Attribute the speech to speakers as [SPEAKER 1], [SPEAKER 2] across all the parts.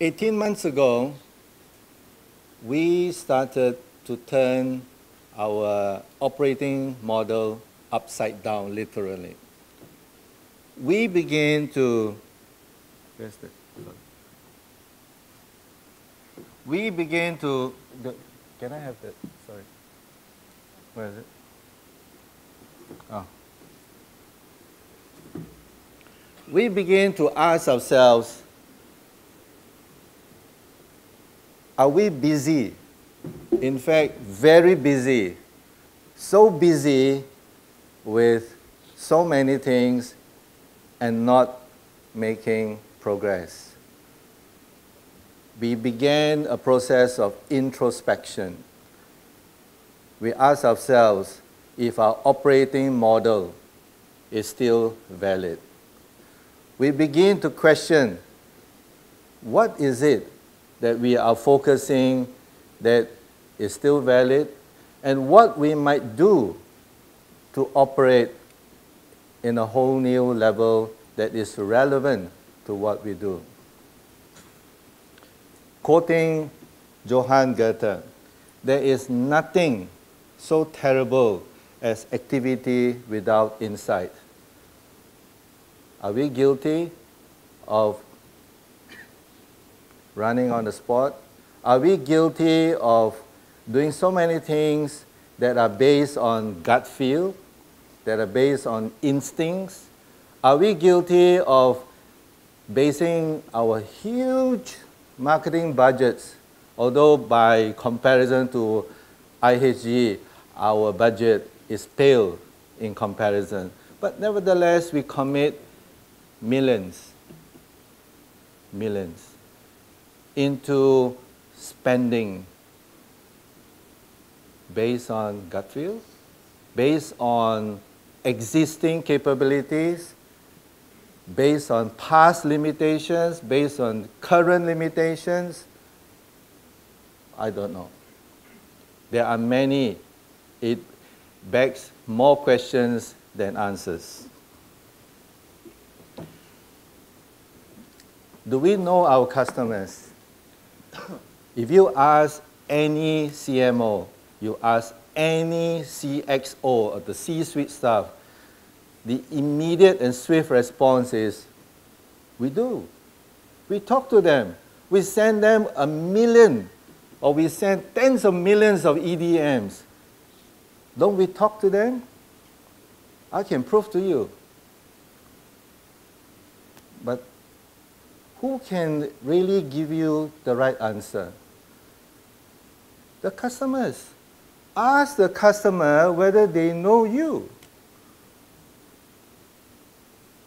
[SPEAKER 1] 18 months ago, we started to turn our operating model upside down, literally. We began to, where's the, we began to, can I have that? Sorry. Where is it? Oh. We began to ask ourselves, are we busy? In fact, very busy. So busy with so many things and not making progress. We began a process of introspection. We asked ourselves if our operating model is still valid. We begin to question, what is it that we are focusing that is still valid, and what we might do to operate in a whole new level that is relevant to what we do. Quoting Johann Goethe, there is nothing so terrible as activity without insight. Are we guilty of running on the spot? Are we guilty of doing so many things that are based on gut feel, that are based on instincts? Are we guilty of basing our huge marketing budgets, although by comparison to IHG, our budget is pale in comparison, but nevertheless we commit millions into spending based on gut feel, based on existing capabilities, based on past limitations, based on current limitations. I don't know. There are many. It begs more questions than answers. Do we know our customers? If you ask any CMO, you ask any CXO or the C-suite staff, the immediate and swift response is, we do. We talk to them. We send them 1 million, or we send tens of millions of EDMs. Don't we talk to them? I can prove to you. But who can really give you the right answer? The customers. Ask the customer whether they know you.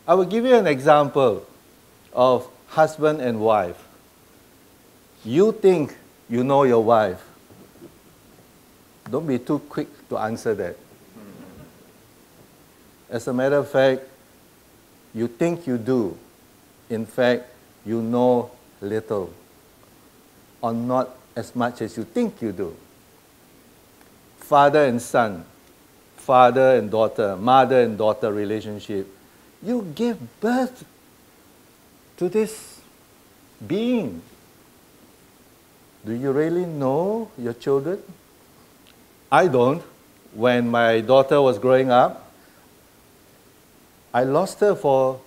[SPEAKER 1] I will give you an example of husband and wife. You think you know your wife. Don't be too quick to answer that. As a matter of fact, you think you do. In fact, you know little, or not as much as you think you do. Father and son, father and daughter, mother and daughter relationship. You give birth to this being. Do you really know your children? I don't. When my daughter was growing up, I lost her for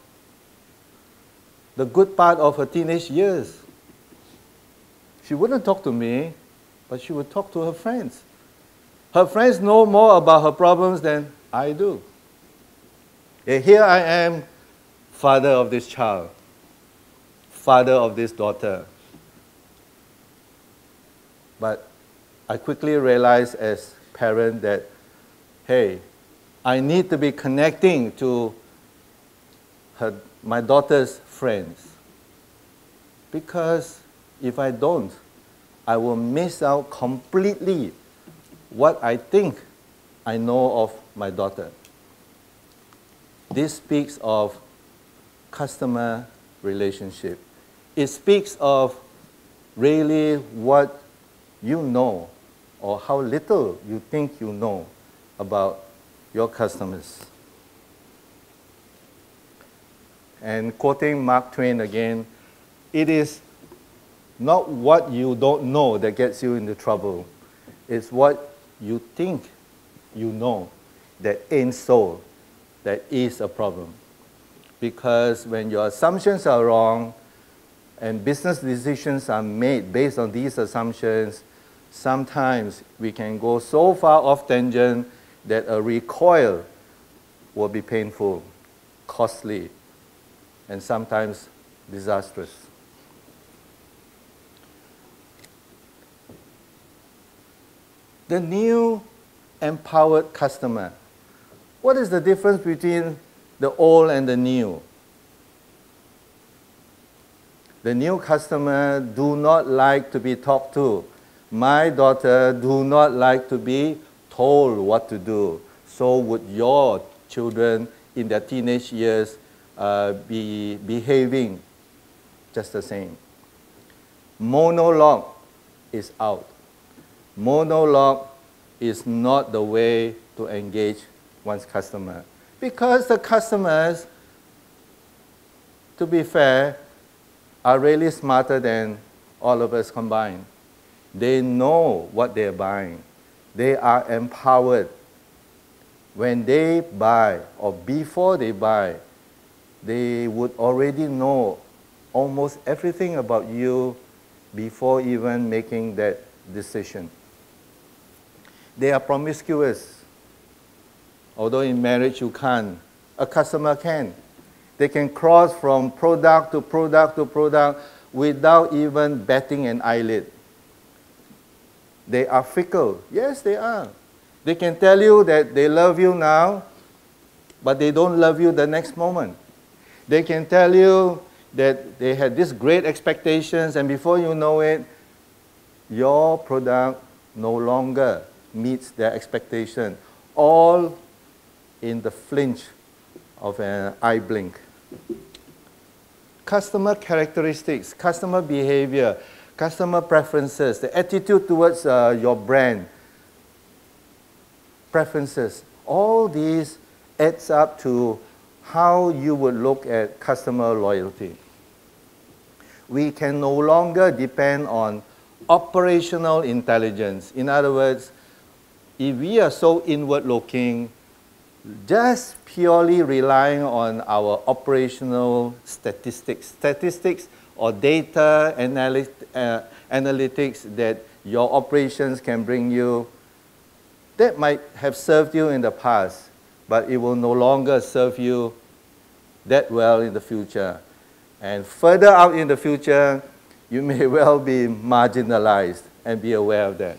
[SPEAKER 1] the good part of her teenage years. She wouldn't talk to me, but she would talk to her friends. Her friends know more about her problems than I do. And here I am, father of this child, father of this daughter. But I quickly realized as parent that, hey, I need to be connecting to my daughter's friends. Because if I don't, I will miss out completely what I think I know of my daughter. This speaks of customer relationship. It speaks of really what you know or how little you think you know about your customers. And quoting Mark Twain again, it is Not what you don't know that gets you into trouble. It's what you think you know that ain't so, that is a problem. Because when your assumptions are wrong and business decisions are made based on these assumptions, sometimes we can go so far off tangent that a recoil will be painful, costly, and sometimes disastrous. The new empowered customer. What is the difference between the old and the new? The new customer do not like to be talked to. My daughter do not like to be told what to do. So would your children in their teenage years be behaving just the same. Monologue is out. Monologue is not the way to engage one's customer. Because the customers, to be fair, are really smarter than all of us combined. They know what they're buying. They are empowered. When they buy or before they buy, they would already know almost everything about you before even making that decision. They are promiscuous. Although in marriage you can't, a customer can. They can cross from product to product to product without even batting an eyelid. They are fickle. Yes, they are. They can tell you that they love you now, but they don't love you the next moment. They can tell you that they had these great expectations, and before you know it, your product no longer meets their expectation, all in the flinch of an eye blink. Customer characteristics, customer behavior, customer preferences, the attitude towards your brand, preferences, all these adds up to how you would look at customer loyalty. We can no longer depend on operational intelligence. In other words, if we are so inward-looking, just purely relying on our operational statistics or data analytics that your operations can bring you, that might have served you in the past, but it will no longer serve you that well in the future. And further out in the future, you may well be marginalized, and be aware of that.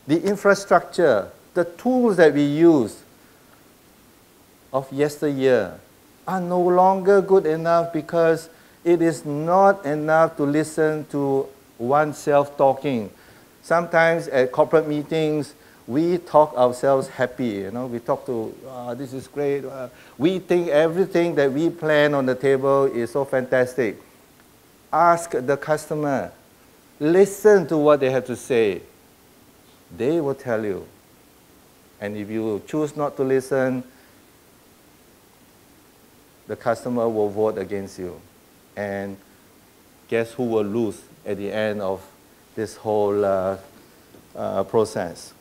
[SPEAKER 1] The infrastructure, the tools that we use of yesteryear are no longer good enough because it is not enough to listen to oneself talking. Sometimes at corporate meetings, we talk ourselves happy. We talk to, this is great. We think everything that we plan on the table is so fantastic. Ask the customer. Listen to what they have to say. They will tell you. And if you choose not to listen, the customer will vote against you. And guess who will lose at the end of this whole process?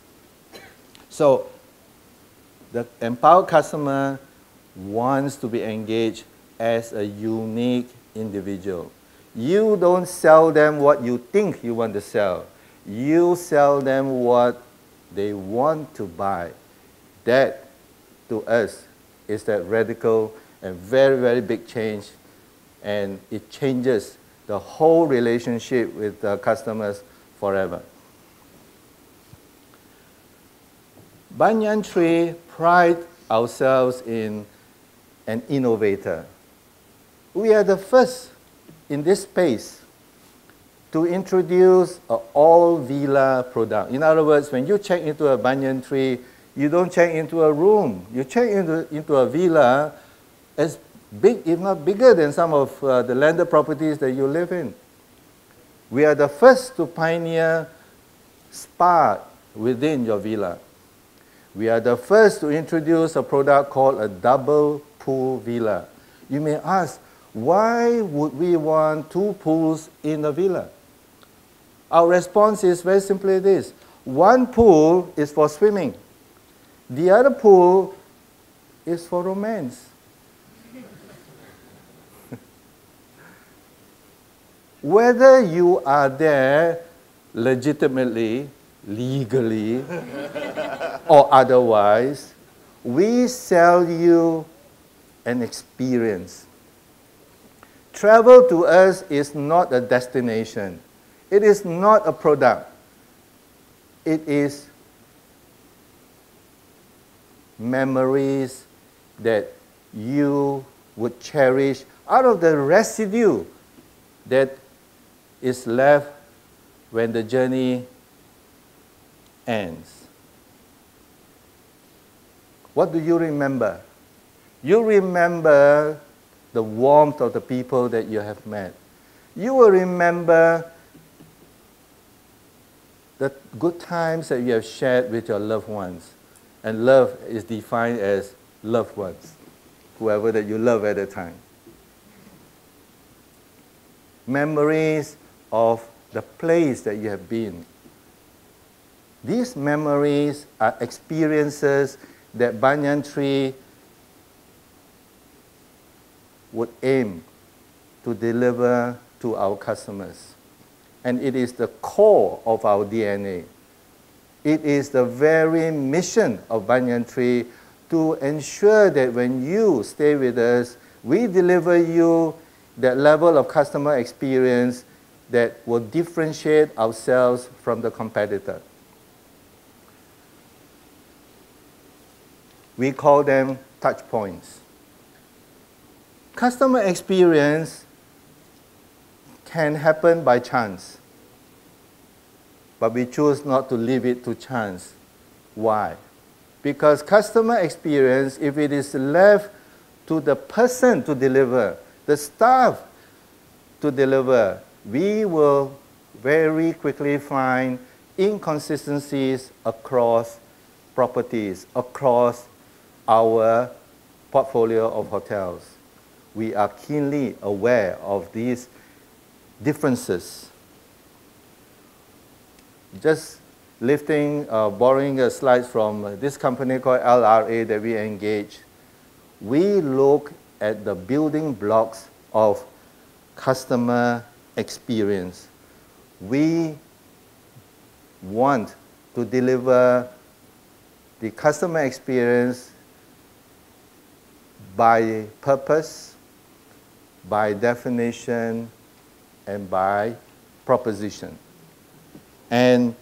[SPEAKER 1] So the empowered customer wants to be engaged as a unique individual. You don't sell them what you think you want to sell. You sell them what they want to buy. That, to us, is that radical and very, very big change, and it changes the whole relationship with the customers forever. Banyan Tree pride ourselves in an innovator. We are the first in this space to introduce an all-villa product. In other words, when you check into a Banyan Tree, you don't check into a room. You check into a villa as big, if not bigger, than some of the landed properties that you live in. We are the first to pioneer spa within your villa. We are the first to introduce a product called a double pool villa. You may ask, Why would we want 2 pools in a villa? Our response is very simply this. One pool is for swimming. The other pool is for romance. Whether you are there legitimately, legally, or otherwise, we sell you an experience. Travel to us is not a destination. It is not a product. It is memories that you would cherish out of the residue that is left when the journey ends. What do you remember? You remember the warmth of the people that you have met. You will remember the good times that you have shared with your loved ones. And love is defined as loved ones, whoever that you love at the time. Memories of the place that you have been. These memories are experiences that Banyan Tree would aim to deliver to our customers. And it is the core of our DNA. It is the very mission of Banyan Tree to ensure that when you stay with us, we deliver you that level of customer experience that will differentiate ourselves from the competitor. We call them touch points. Customer experience can happen by chance, but we choose not to leave it to chance. Why? Because customer experience, if it is left to the person to deliver, the staff to deliver, we will very quickly find inconsistencies across properties, across our portfolio of hotels. We are keenly aware of these differences. Just borrowing a slide from this company called LRA that we engage, we look at the building blocks of customer experience. We want to deliver the customer experience by purpose, by definition, and by proposition. And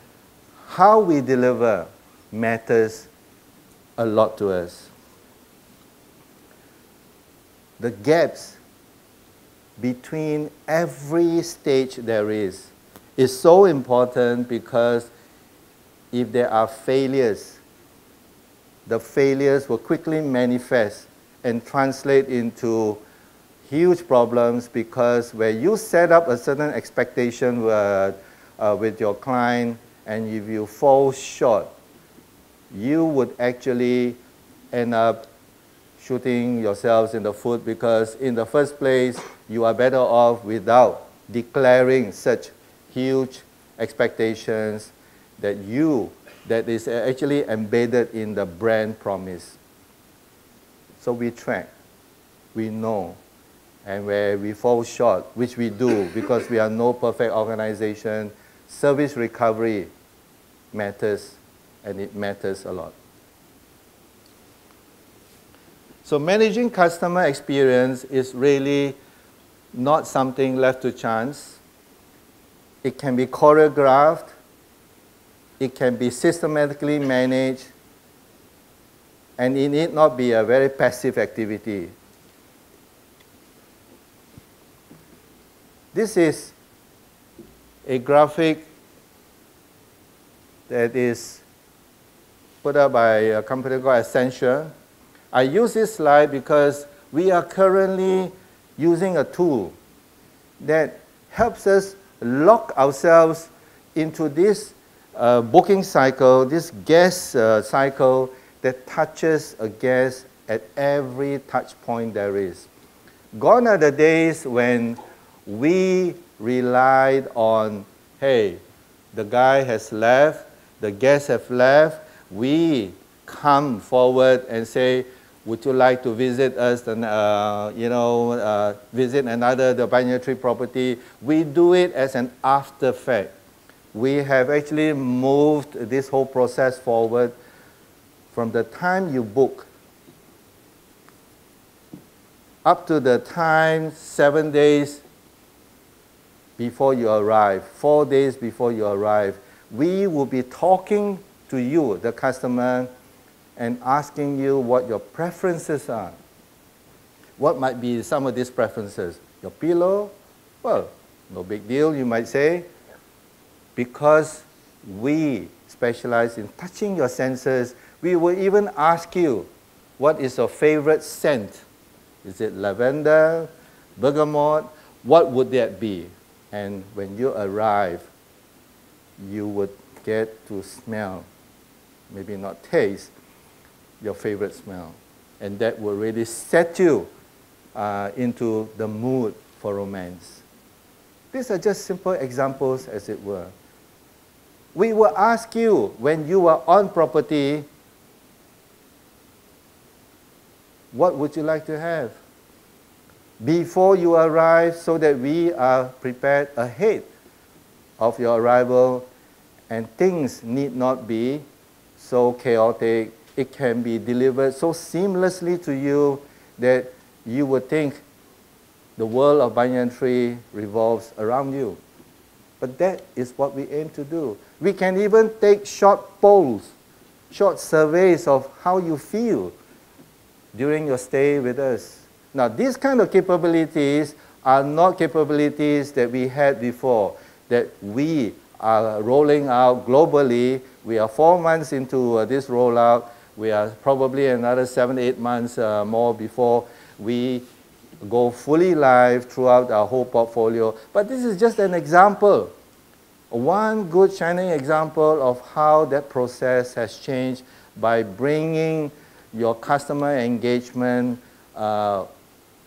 [SPEAKER 1] how we deliver matters a lot to us. The gaps between every stage there is so important, because if there are failures, the failures will quickly manifest and translate into huge problems, because when you set up a certain expectation with your client, and if you fall short, you would actually end up shooting yourselves in the foot, because in the first place, you are better off without declaring such huge expectations that is actually embedded in the brand promise. So we track, we know, and where we fall short, which we do because we are no perfect organization, service recovery matters, and it matters a lot. So managing customer experience is really not something left to chance. It can be choreographed, it can be systematically managed, and it need not be a very passive activity. This is a graphic that is put up by a company called Accenture. I use this slide because we are currently using a tool that helps us lock ourselves into this booking cycle, this guest cycle that touches a guest at every touch point there is. Gone are the days when we relied on, hey, the guy has left, the guests have left, we come forward and say, would you like to visit us, and, visit the Banyan Tree property? We do it as an after fact. We have actually moved this whole process forward from the time you book up to the time 7 days before you arrive, 4 days before you arrive. We will be talking to you, the customer, and asking you what your preferences are. What might be some of these preferences? Your pillow? Well, no big deal, you might say. Because we specialize in touching your senses, we will even ask you, what is your favorite scent? Is it lavender, bergamot? What would that be? And when you arrive, you would get to smell, maybe not taste, your favorite smell. And that will really set you into the mood for romance. These are just simple examples, as it were. We will ask you, when you are on property, what would you like to have before you arrive, so that we are prepared ahead of your arrival, and things need not be so chaotic. It can be delivered so seamlessly to you that you would think the world of Banyan Tree revolves around you. But that is what we aim to do. We can even take short polls, short surveys of how you feel during your stay with us. Now, these kind of capabilities are not capabilities that we had before, that we are rolling out globally. We are 4 months into this rollout. We are probably another 7, 8 months more before we go fully live throughout our whole portfolio. But this is just an example, one good shining example of how that process has changed by bringing your customer engagement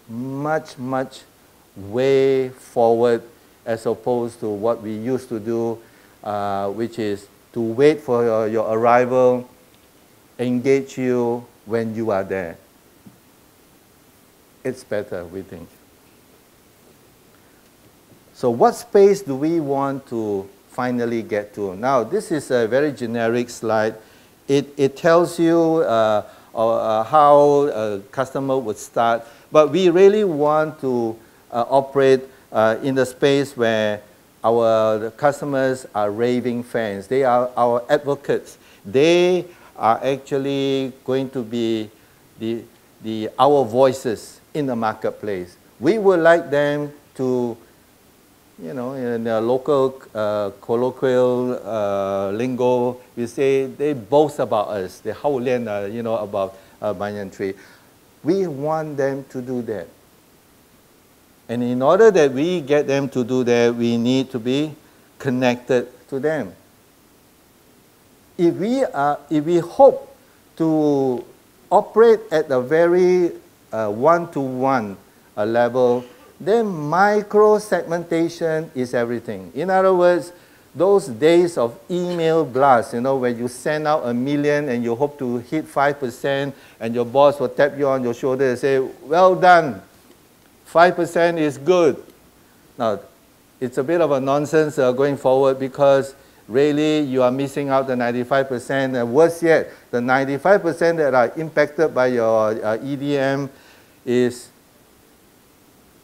[SPEAKER 1] much, much way forward, as opposed to what we used to do, which is to wait for your arrival, engage you when you are there. It's better, we think. So what space do we want to finally get to? Now, this is a very generic slide. It tells you how a customer would start, but we really want to operate in the space where our customers are raving fans. They are our advocates. They are actually going to be our voices in the marketplace. We would like them to, in the local colloquial lingo, we say they boast about us. They 好恋, about Banyan Tree. We want them to do that. And in order that we get them to do that, we need to be connected to them. If we hope to operate at a very one-to-one level, then micro-segmentation is everything. In other words, those days of email blasts, where you send out 1 million and you hope to hit 5%, and your boss will tap you on your shoulder and say, well done, 5% is good. Now, it's a bit of a nonsense going forward, because really you are missing out the 95%, and worse yet, the 95% that are impacted by your EDM is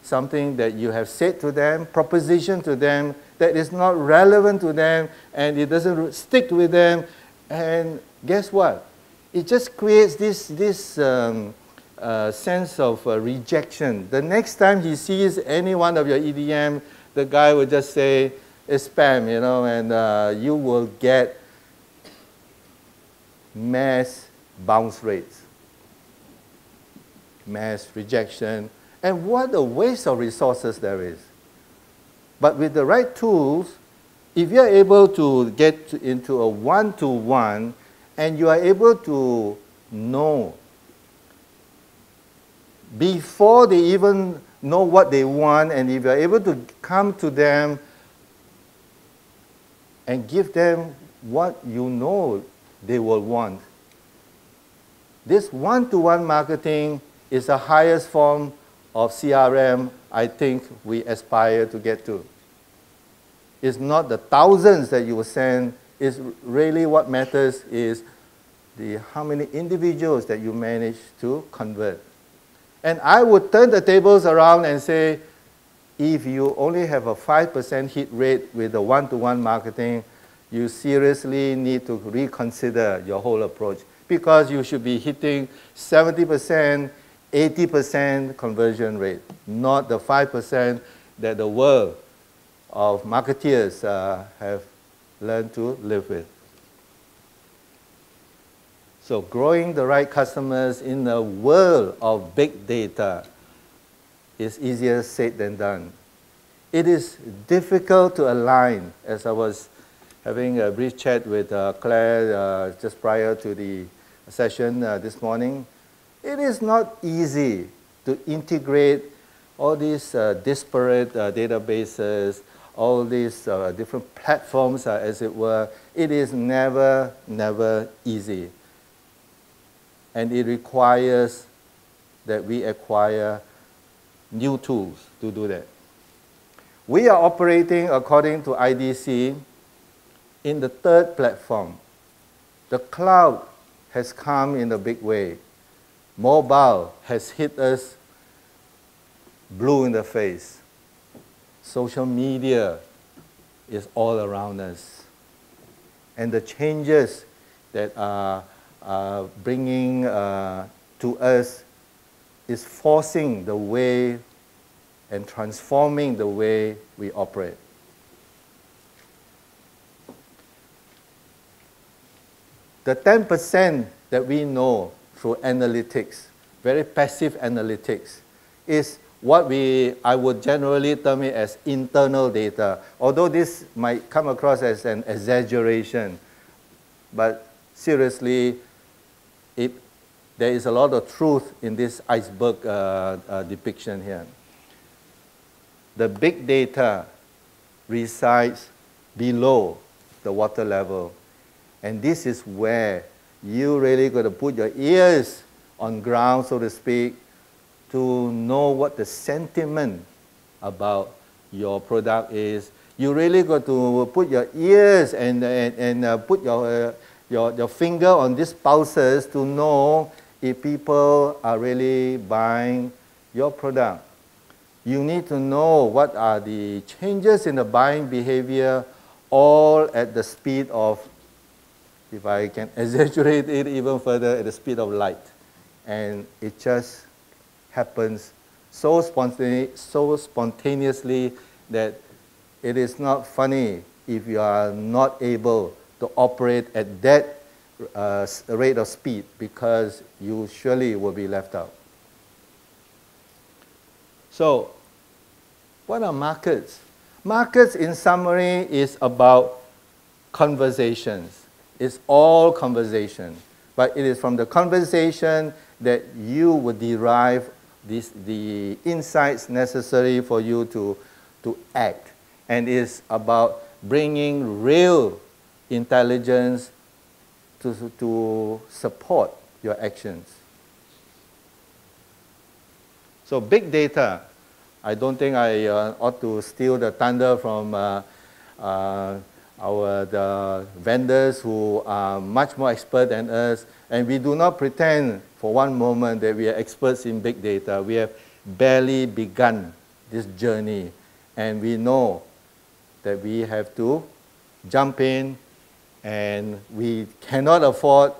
[SPEAKER 1] something that you have said to them, proposition to them, that is not relevant to them, and it doesn't stick with them. And guess what? It just creates this sense of rejection. The next time he sees any one of your EDM, the guy will just say, it's spam, and you will get mass bounce rates, mass rejection, and what a waste of resources there is. But with the right tools, if you're able to get into a one-to-one, and you are able to know before they even know what they want, and if you're able to come to them and give them what you know they will want, this one-to-one marketing is the highest form of CRM I think we aspire to get to. It's not the thousands that you will send. It's really what matters is how many individuals that you manage to convert. And I would turn the tables around and say, if you only have a 5% hit rate with the one-to-one marketing, you seriously need to reconsider your whole approach, because you should be hitting 70%, 80% conversion rate, not the 5% that the world of marketeers have learned to live with. So growing the right customers in the world of big data is easier said than done. It is difficult to align, as I was having a brief chat with Claire just prior to the session this morning. It is not easy to integrate all these disparate databases, all these different platforms, as it were. It is never, never easy. And it requires that we acquire new tools to do that. We are operating, according to IDC, in the third platform. The cloud has come in a big way. Mobile has hit us blue in the face. Social media is all around us. And the changes that are bringing to us is forcing the way and transforming the way we operate. The 10% that we know through analytics, very passive analytics, is what I would generally term it as internal data. Although this might come across as an exaggeration, but seriously, there is a lot of truth in this iceberg depiction here. The big data resides below the water level. And this is where you really got to put your ears on ground, so to speak, to know what the sentiment about your product is. You really got to put your ears and put your finger on these pulses to know if people are really buying your product. You need to know what are the changes in the buying behavior, all at the speed of, if I can exaggerate it even further, at the speed of light. And it just happens so spontaneously that it is not funny if you are not able to operate at that rate of speed, because you surely will be left out. So, what are markets? Markets, in summary, is about conversations. It's all conversation. But it is from the conversation that you would derive the insights necessary for you to act. And it's about bringing real intelligence to support your actions. So big data, I don't think I ought to steal the thunder from the vendors who are much more expert than us, and we do not pretend for one moment that we are experts in big data. We have barely begun this journey, and we know that we have to jump in, and we cannot afford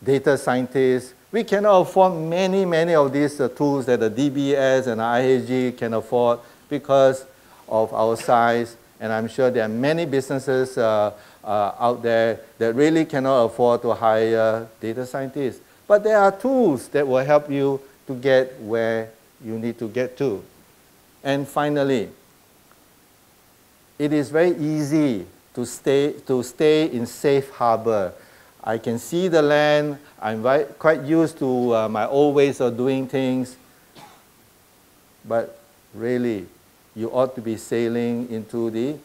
[SPEAKER 1] data scientists. We cannot afford many of these tools that the DBS and IHG can afford because of our size. And I'm sure there are many businesses out there that really cannot afford to hire data scientists. But there are tools that will help you to get where you need to get to. And finally, it is very easy to stay in safe harbor. I can see the land. I'm quite used to my old ways of doing things. But really, you ought to be sailing into the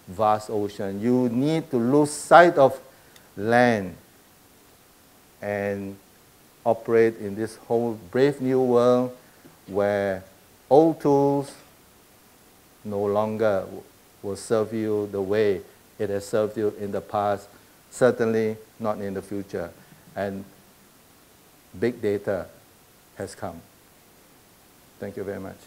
[SPEAKER 1] vast ocean. You need to lose sight of land and operate in this whole brave new world where old tools no longer will serve you the way it has served you in the past, certainly not in the future. And big data has come. Thank you very much.